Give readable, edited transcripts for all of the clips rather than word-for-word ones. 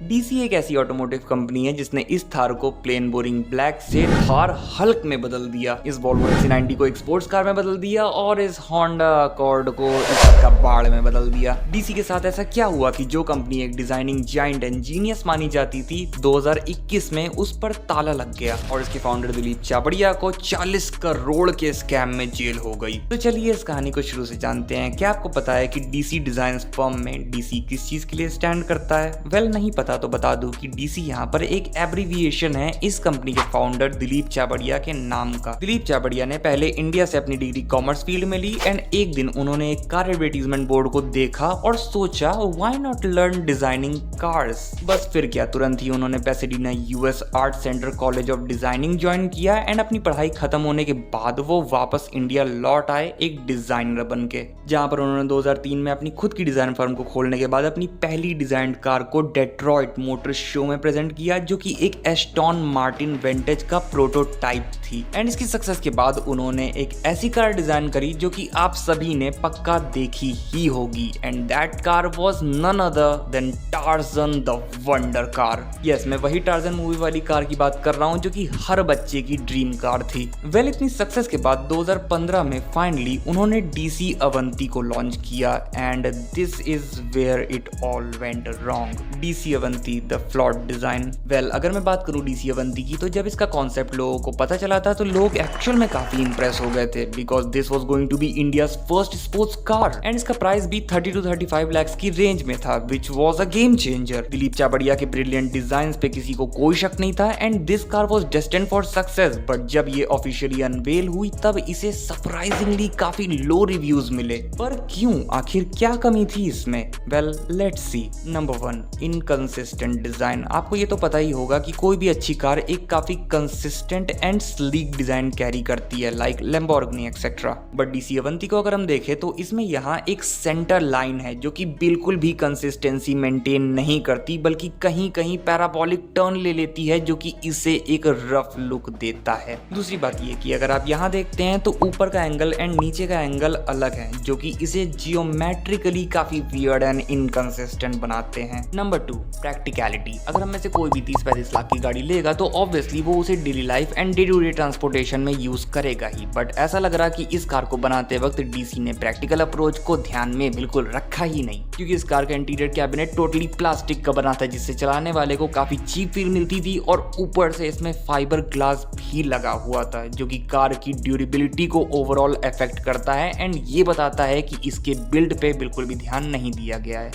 DC एक ऐसी automotive company है जिसने इस थार को प्लेन बोरिंग ब्लैक से थार हल्क में बदल दिया, इस वॉल्वो XC90 को एक स्पोर्ट्स कार में बदल दिया और इस होंडा अकॉर्ड को इस कबाड़ में बदल दिया। डीसी के साथ ऐसा क्या हुआ कि जो कंपनी एक डिजाइनिंग जायंट एंड जीनियस मानी जाती थी, 2021 में उस पर ताला लग गया और इसके फाउंडर दिलीप चाबड़िया को 40 करोड़ के स्कैम में जेल हो गई। तो चलिए इस कहानी को शुरू से जानते हैं। क्या आपको पता है कि डीसी डिजाइन फर्म में डीसी किस चीज के लिए स्टैंड करता है? वेल, नहीं पता तो बता दूं कि डीसी यहाँ पर एक एब्रीविएशन है इस कंपनी के फाउंडर दिलीप चाबड़िया के नाम का। दिलीप चाबड़िया ने पहले इंडिया से अपनी डिग्री कॉमर्स फील्ड में ली एंड एक दिन उन्होंने एक कार एडवर्टीजमेंट बोर्ड को देखा और सोचा why not learn designing cars. बस फिर क्या, तुरंत ही उन्होंने Pasadena US Art Center College of Designing join किया एंड अपनी पढ़ाई खत्म होने के बाद वो वापस इंडिया लौट आए एक डिजाइनर बन के, जहां पर उन्होंने 2003 में अपनी खुद की डिजाइन फर्म को खोलने के बाद अपनी पहली डिजाइन कार को डेट्रॉइट मोटर शो में प्रेजेंट किया, जो कि एक एस्टन मार्टिन विंटेज का प्रोटोटाइप थी। एंड इसकी सक्सेस के बाद उन्होंने एक ऐसी कार डिजाइन करी जो कि आप सभी ने पक्का देखी ही होगी, and that car was none other than Tarzan the Wonder Car. Yes, मैं वही टार्जन मूवी वाली कार की बात कर रहा हूं जो कि हर बच्चे की ड्रीम कार थी। वेल, इतनी सक्सेस के बाद 2015 में फाइनली उन्होंने डीसी अवंती को लॉन्च किया and this is where it all went wrong. DC Avanti the flawed design. Well, अगर मैं बात करूं डीसी अवंती की, तो जब इसका कॉन्सेप्ट लोगों को पता चला था तो लोग एक्चुअल में काफी इंप्रेस हो गए थे, because this was going to be India's first sports car and इसका प्राइस भी 30 to 35 लाख की रेंज में था, which was a game changer. Dilip Chhabria के ब्रिलियंट डिजाइन पे किसी को कोई शक नहीं था and this car was destined for success. But जब ये ऑफिशियली अनवेल हुई तब इसे सरप्राइजिंगली काफी लो रिव्यूज मिले। पर क्यों, आखिर क्या कमी थी इसमें? Well, let's see. Number 1, inconsistent design. आपको ये तो पता ही होगा कि कोई भी अच्छी कार एक काफी consistent and sleek design carry करती है, like Lamborghini etcetera. But DC Avanti को अगर हम देखें तो इसमें यहाँ एक सेंटर लाइन है जो कि बिल्कुल भी कंसिस्टेंसी मेंटेन नहीं करती, बल्कि कहीं कहीं पैराबोलिक टर्न ले लेती है जो कि इसे एक रफ लुक देता है। दूसरी बात ये कि अगर आप यहाँ देखते हैं तो ऊपर का एंगल एंड नीचे का एंगल अलग है, जो कि इसे जियोमेट्रिकली काफी वियर्ड एंड इनकंसिस्टेंट बनाते हैं। Number 2, practicality. अगर हम में से कोई भी 30-35 लाख की गाड़ी लेगा तो ऑब्वियसली वो उसे daily life and day to day transportation में यूज करेगा ही, बट ऐसा लग रहा कि इस कार को बनाते वक्त डीसी ने प्रैक्टिकल अप्रोच को ध्यान में बिल्कुल रखा ही नहीं, क्योंकि इस कार का इंटीरियर कैबिनेट टोटली प्लास्टिक का बना था, जिससे चलाने वाले को काफी चीप फील मिलती थी और ऊपर से इसमें फाइबर ग्लास भी लगा हुआ था, जो कि कार की ड्यूरेबिलिटी को ओवरऑल अफेक्ट करता है एंड ये बताता है कि इसके बिल्ड पे बिल्कुल भी ध्यान नहीं दिया गया है।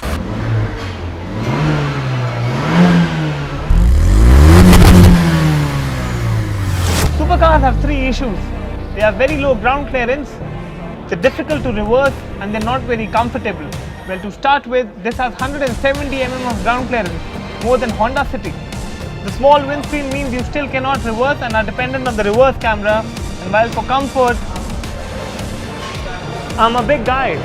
Supercars have three issues. They have very low ground clearance, they're difficult to reverse, and they're not very comfortable. Well, to start with, this has 170 mm of ground clearance, more than Honda City. The small windscreen means you still cannot reverse and are dependent on the reverse camera. And while for comfort, I'm a big guy,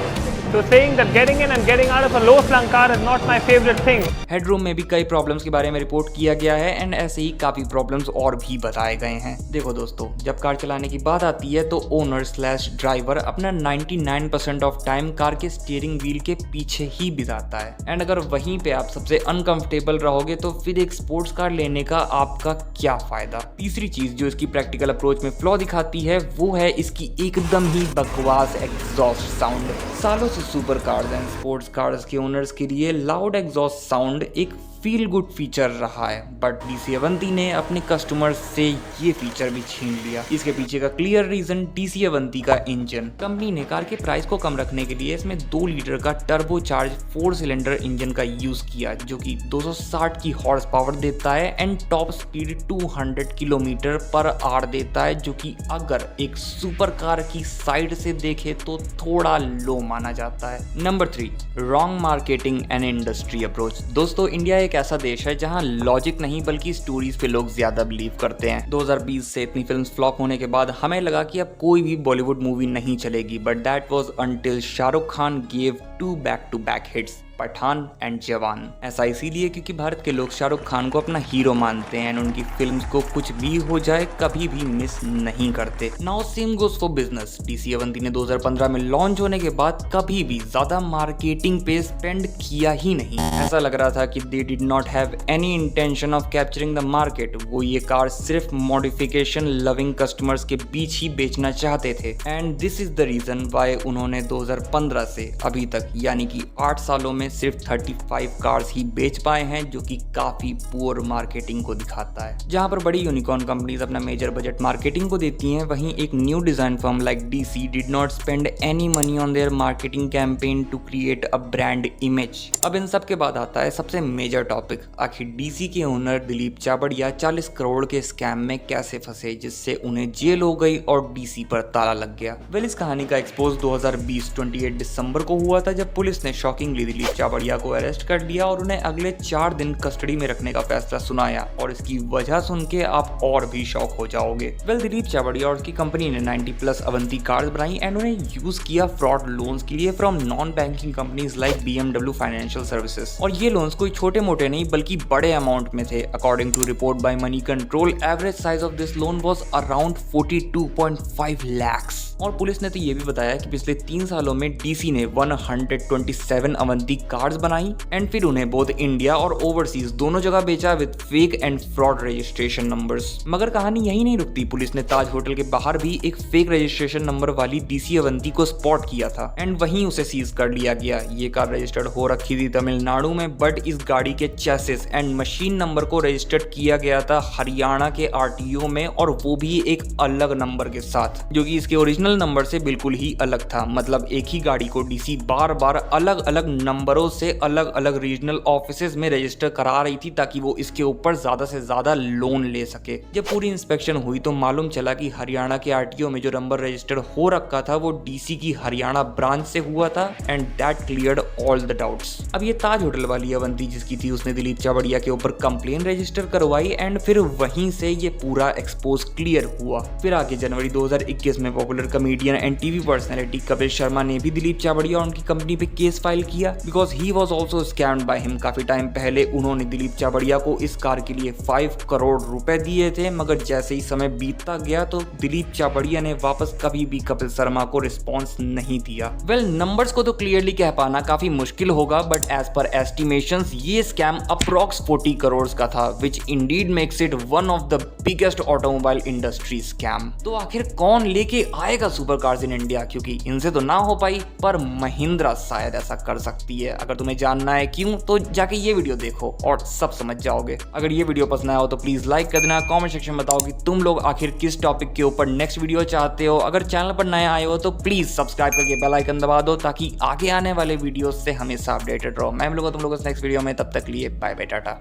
so saying that getting in and getting out of a low-slung car is not my favorite thing. Headroom में भी कई problems के बारे में report किया गया है and ऐसे ही काफी प्रॉब्लम्स और भी बताए गए हैं। देखो दोस्तों, जब कार चलाने की बात आती है तो ओनर स्लैश ड्राइवर अपना 99% ऑफ टाइम कार के स्टीयरिंग व्हील के पीछे ही बिताता है एंड अगर वहीं पे आप सबसे अनकंफर्टेबल रहोगे तो फिर एक स्पोर्ट्स कार लेने का आपका क्या फायदा। तीसरी चीज जो इसकी प्रैक्टिकल अप्रोच में फ्लॉ दिखाती है वो है इसकी एकदम ही बकवास एग्जॉस्ट साउंड। सालों से super cars and sports cars के ओनर्स के लिए लाउड एग्जॉस्ट साउंड एक फील गुड फीचर रहा है, बट डीसी अवंती ने अपने कस्टमर्स से ये फीचर भी छीन लिया। इसके पीछे का क्लियर रीजन डीसी अवंती का इंजन। कंपनी ने कार के प्राइस को कम रखने के लिए इसमें 2 लीटर का टर्बो चार्ज 4 सिलेंडर इंजन का यूज किया, जो कि 260 की हॉर्स पावर देता है and top speed 200 kilometre per hour देता है, जो कि अगर एक सुपर कार की साइड से देखे तो थोड़ा लो माना जाता है। Number 3, wrong marketing and industry approach. दोस्तों, इंडिया एक ऐसा देश है जहां लॉजिक नहीं बल्कि स्टोरीज पे लोग ज्यादा बिलीव करते हैं। 2020 से इतनी फिल्म्स फ्लॉप होने के बाद हमें लगा कि अब कोई भी बॉलीवुड मूवी नहीं चलेगी, but that was until Shahrukh Khan gave 2 back to back hits. Pathaan and Jawan. ऐसा इसीलिए क्योंकि भारत के लोग शाहरुख खान को अपना हीरो मानते हैं एंड उनकी फिल्म्स को कुछ भी हो जाए कभी भी मिस नहीं करते। Now same goes for business. DC Avanti ने 2015 में लॉन्च होने के बाद कभी भी ज्यादा मार्केटिंग पे स्पेंड किया ही नहीं। ऐसा लग रहा था कि they did not have any intention of capturing the market. वो ये कार सिर्फ मॉडिफिकेशन लविंग कस्टमर्स के बीच ही बेचना चाहते थे and this is the reason why उन्होंने 2015 से अभी तक यानी कि 8 सालों में सिर्फ 35 कार्स ही बेच पाए हैं, जो कि काफी पुअर मार्केटिंग को दिखाता है। जहां पर बड़ी यूनिकॉर्न कंपनीज अपना मेजर बजट मार्केटिंग को देती हैं, वहीं एक new design firm like DC did not spend any money on their marketing campaign to create a brand image. अब इन सब के बाद आता है सबसे मेजर टॉपिक, आखिर डीसी के ओनर दिलीप चाबड़िया 40 करोड़ के स्कैम में कैसे फंसे जिससे उन्हें जेल हो गई और डीसी पर ताला लग गया। वेल, इस कहानी का एक्सपोज 2020 28 दिसंबर को हुआ था जब पुलिस ने शॉकिंगली दिलीप चाबड़िया को अरेस्ट कर लिया और उन्हें अगले 4 दिन कस्टडी में रखने का फैसला सुनाया और इसकी वजह सुन के आप और भी शॉक हो जाओगे। वेल, दिलीप चाबड़िया और उसकी कंपनी ने 90+ अवंती कार्स बनाई एंड उन्हें यूज किया फ्रॉड लोन्स के लिए from non banking companies like BMW financial services. और ये लोन्स कोई छोटे मोटे नहीं बल्कि बड़े अमाउंट में थे। According to report by Moneycontrol, average size of this loan was around 42.5 lakhs। और पुलिस ने तो ये भी बताया कि पिछले 3 सालों में डीसी ने 127 अवंती कार्स बनाई एंड फिर उन्हें बोथ इंडिया और ओवरसीज दोनों जगह बेचा with fake and fraud registration numbers. मगर कहानी यही नहीं रुकती। पुलिस ने ताज होटल के बाहर भी एक फेक रजिस्ट्रेशन नंबर वाली डीसी अवंती को स्पॉट किया था एंड वहीं उसे सीज कर लिया गया। ये कार रजिस्टर्ड हो रखी थी तमिलनाडु में, बट इस गाड़ी के चेसिस एंड मशीन नंबर को रजिस्टर्ड किया गया था हरियाणा के आरटीओ में, और वो भी एक अलग नंबर के साथ, जो कि इसके ओरिजिनल नंबर से बिल्कुल ही अलग था। मतलब एक ही गाड़ी को डीसी बार बार अलग अलग नंबरों से अलग अलग रीजनल ऑफिसेज में रजिस्टर करा रही थी ताकि वो इसके ऊपर ज्यादा से ज्यादा लोन ले सके। जब पूरी इंस्पेक्शन हुई तो मालूम चला कि हरियाणा के आरटीओ में जो नंबर रजिस्टर्ड हो रखा था वो डीसी की हरियाणा ब्रांच से हुआ था and that cleared all the doubts. अब ये ताज होटल वाली अवंती जिसकी थी, उसने दिलीप चाबड़िया के ऊपर कंप्लेन रजिस्टर करवाई एंड फिर वहीं से ये पूरा एक्सपोज क्लियर हुआ। फिर आगे जनवरी 2021 में popular comedian and TV personality Kapil Sharma ने भी दिलीप चाबड़िया और उनकी कंपनी पे केस फाइल किया because he was also scammed by him. काफी टाइम पहले उन्होंने दिलीप चाबड़िया को इस कार के लिए 5 करोड़ रुपए दिए थे, मगर जैसे ही समय बीतता गया तो दिलीप चाबड़िया ने वापस कभी भी कपिल शर्मा को रिस्पॉन्स नहीं दिया। वेल, नंबर्स को तो क्लियरली कह पाना काफी मुश्किल होगा, बट एज पर एस्टिमेशंस ये स्कैम अप्रॉक्स 40 करोड़ का था, which indeed makes it one of the biggest automobile industry scam. तो आखिर कौन लेके आएगा सुपर कार्स इन इंडिया, क्योंकि इनसे तो ना हो पाई पर महिंद्रा शायद ऐसा कर सकती है। अगर तुम्हें जानना है क्यों तो जाके ये वीडियो देखो और सब समझ जाओगे। अगर ये वीडियो पसंद आया हो तो प्लीज लाइक कर देना, कमेंट सेक्शन में बताओ कि तुम लोग आखिर किस टॉपिक के ऊपर नेक्स्ट वीडियो चाहते हो। अगर चैनल पर नए आए हो तो प्लीज सब्सक्राइब करके बेल आइकन दबा दो ताकि आगे आने वाले वीडियो से हमेशा अपडेटेड रहो। मैं मिलूंगा तुम लोगों से नेक्स्ट वीडियो में, तब तक लिए बाय बाय टाटा।